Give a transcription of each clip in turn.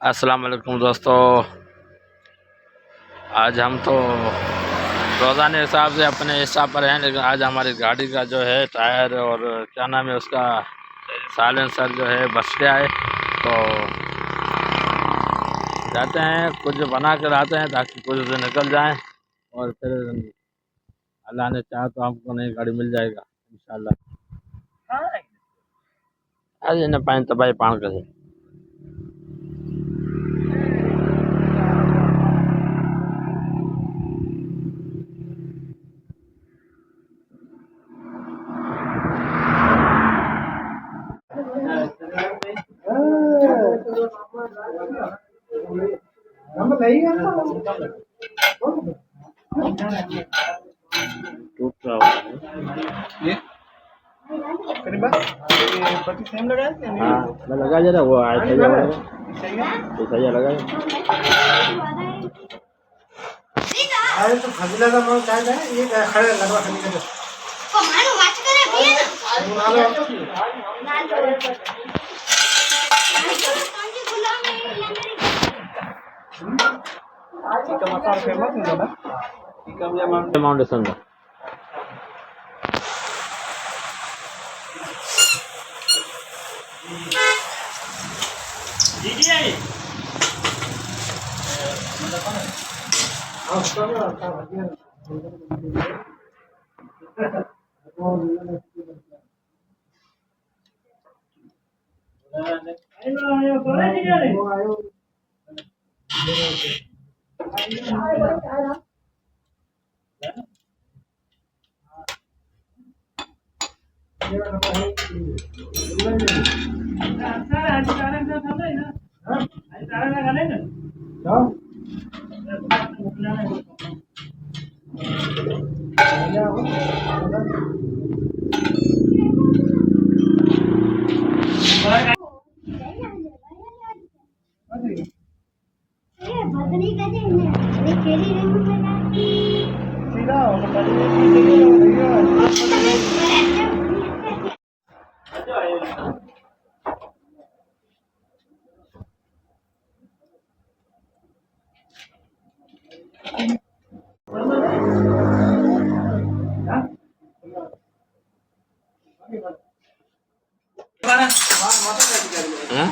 अस्सलाम वालेकुम दोस्तों। आज हम तो रोज़ाना हिसाब से अपने हिसाब पर हैं, लेकिन आज हमारी गाड़ी का जो है टायर और क्या नाम है उसका साइलेंसर जो है बच गया है। तो जाते हैं कुछ बना कर आते हैं ताकि कुछ दिन निकल जाएं और फिर अल्लाह ने चाहा तो हमको नई गाड़ी मिल जाएगा इंशाल्लाह। आज इन्हें पाइन तबाही पान कर टूट रहा होगा। पति सेम लगाया क्या नहीं? हाँ मैं लगा जरा वो आया पानी सही भरा लगा है? सही है? सही लगा। अरे तो फजीला का माल क्या है? ये क्या खड़े लगवा खाली कर। कमानो वाच करे भी है ना नालो कांजी गुलाम है ये मेरी चिकन मसाला फेमस है ना? चिकन या फाउंडेशन का हाँ उसका भी आता है। ये भदनी कैसे है ये खेली नहीं है सीधा वो हाँ?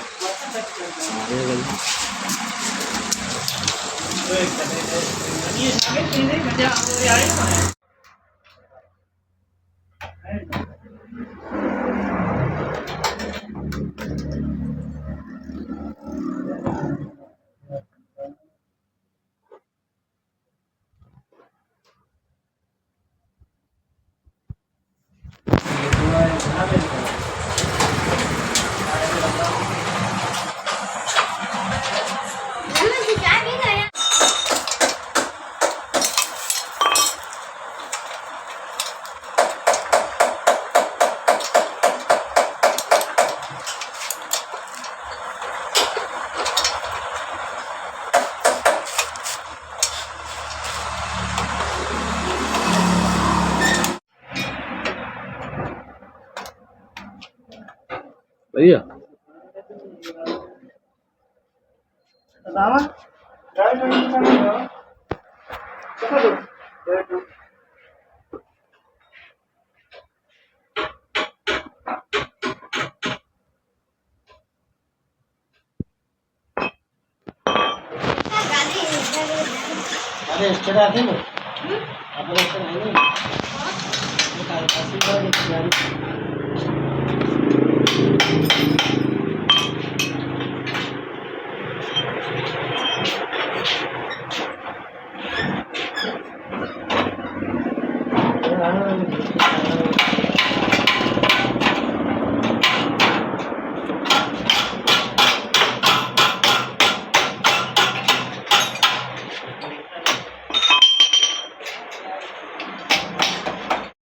मुझे क्या भी गया भैया दावा गाड़ी में निकाल दो कितना दो गाड़ी अरे एक्स्ट्रा आते हैं अपने एक्स्ट्रा है नहीं ये काल पास गाड़ी